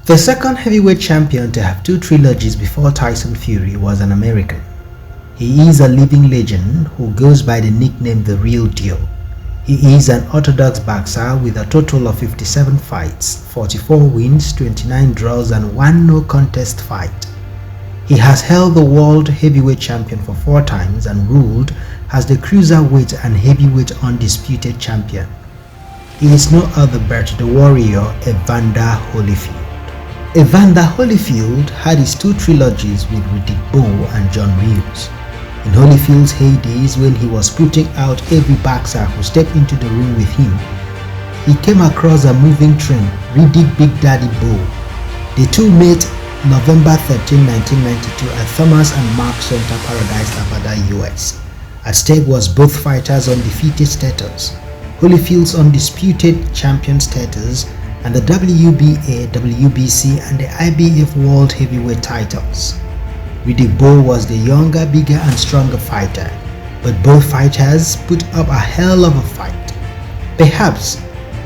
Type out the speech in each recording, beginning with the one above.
The second heavyweight champion to have two trilogies before Tyson Fury was an American. He is a living legend who goes by the nickname The Real Deal. He is an orthodox boxer with a total of 57 fights, 44 wins, 29 draws and 1 no contest fight. He has held the world heavyweight champion for 4 times and ruled as the cruiserweight and heavyweight undisputed champion. He is no other but the warrior Evander Holyfield. Evander Holyfield had his 2 trilogies with Riddick Bowe and John Ruiz. In Holyfield's heydays, when he was putting out every boxer who stepped into the ring with him, he came across a moving train, Riddick Big Daddy Bowe. The two met November 13, 1992 at Thomas and Mark Center, Paradise, Nevada, US. At stake was both fighters' undefeated status, Holyfield's undisputed champion status, and the WBA, WBC and the IBF World Heavyweight titles. Riddick Bowe was the younger, bigger and stronger fighter, but both fighters put up a hell of a fight. Perhaps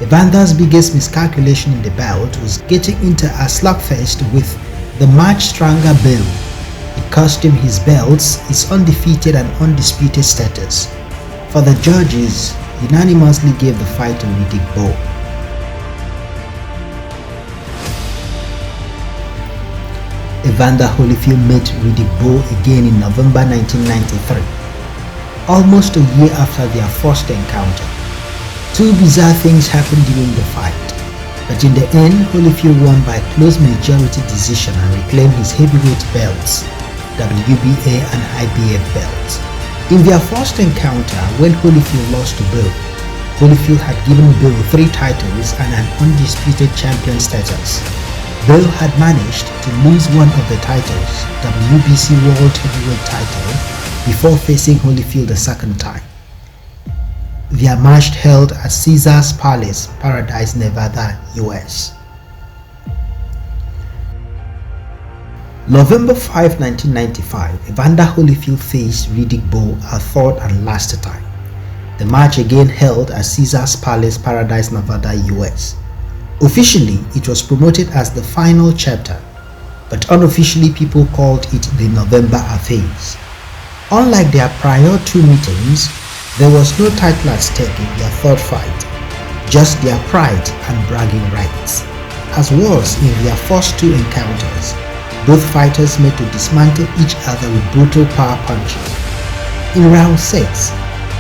Evander's biggest miscalculation in the bout was getting into a slugfest with the much stronger Bowe. It cost him his belts, his undefeated and undisputed status. For the judges, unanimously gave the fight to Riddick Bowe. Evander Holyfield met Riddick Bowe again in November 1993, almost a year after their first encounter. 2 bizarre things happened during the fight, but in the end, Holyfield won by close majority decision and reclaimed his heavyweight belts, WBA and IBF belts. In their first encounter, when Holyfield lost to Bowe, Holyfield had given Bowe 3 titles and an undisputed champion status. Bowe had managed to lose one of the titles, WBC World Heavyweight title, before facing Holyfield a second time. Their match held at Caesars Palace, Paradise, Nevada, US. November 5, 1995, Evander Holyfield faced Riddick Bowe a third and last time. The match again held at Caesars Palace, Paradise, Nevada, US. Officially, it was promoted as the final chapter, but unofficially people called it the November Affairs. Unlike their prior 2 meetings, there was no title at stake in their third fight, just their pride and bragging rights. As was in their first 2 encounters, both fighters met to dismantle each other with brutal power punches. In round 6,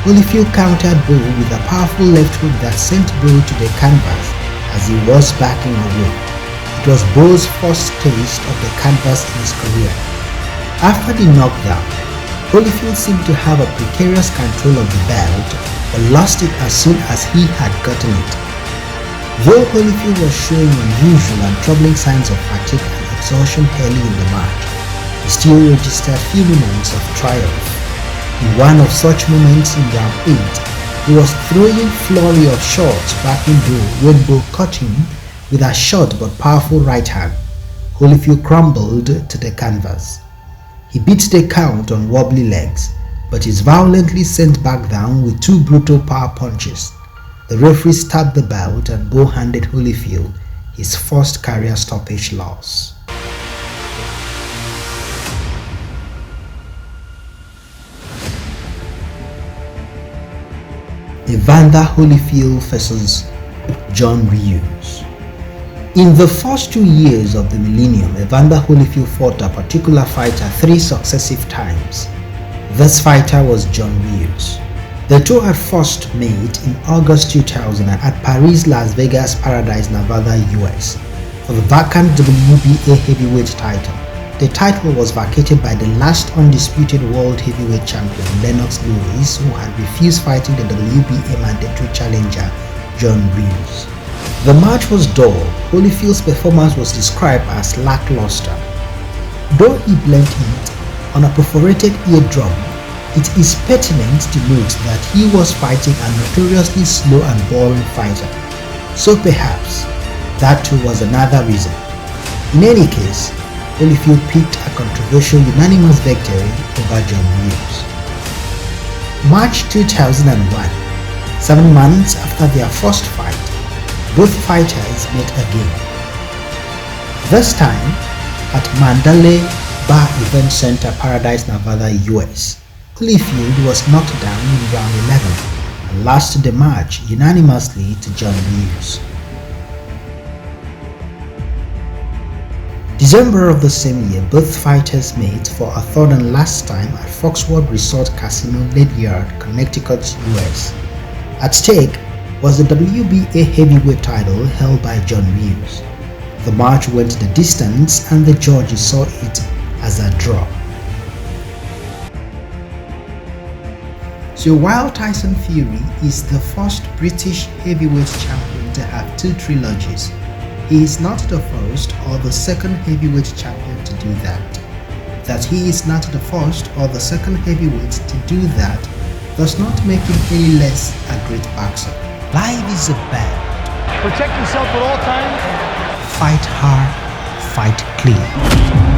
Holyfield countered Bowe with a powerful left hook that sent Bowe to the canvas as he was backing away. It was Bowe's first taste of the canvas in his career. After the knockdown, Holyfield seemed to have a precarious control of the belt, but lost it as soon as he had gotten it. Though Holyfield was showing unusual and troubling signs of fatigue and exhaustion early in the match, he still registered few moments of triumph. In one of such moments in round 8, he was throwing flurry of shots backing Bowe when Bowe caught him with a short but powerful right hand. Holyfield crumbled to the canvas. He beat the count on wobbly legs, but is violently sent back down with 2 brutal power punches. The referee stopped the bout and Bowe handed Holyfield his first career stoppage loss. Evander Holyfield vs. John Ruiz. In the first 2 years of the millennium, Evander Holyfield fought a particular fighter 3 successive times. This fighter was John Ruiz. The 2 had first met in August 2000 at Paris, Las Vegas, Paradise, Nevada, US for the vacant WBA heavyweight title. The title was vacated by the last undisputed world heavyweight champion Lennox Lewis, who had refused fighting the WBA mandatory challenger John Ruiz. The match was dull. Holyfield's performance was described as lackluster. Though he blamed it on a perforated eardrum, it is pertinent to note that he was fighting a notoriously slow and boring fighter. So perhaps that too was another reason. In any case, Holyfield picked a controversial unanimous victory over John Ruiz. March 2001, 7 months after their first fight, both fighters met again. This time at Mandalay Bay Event Center, Paradise, Nevada, US. Holyfield was knocked down in round 11 and lost the match unanimously to John Ruiz. December of the same year, both fighters met for a third and last time at Foxwoods Resort Casino, Ledyard, Connecticut, US. At stake was the WBA heavyweight title held by John Ruiz. The match went the distance and the judges saw it as a draw. So while Tyson Fury is the first British heavyweight champion to have 2 trilogies, he is not the first or the second heavyweight champion to do that. That he is not the first or the second heavyweight to do that does not make him any less a great boxer. Life is a bad. Protect yourself at all times. Fight hard, fight clean.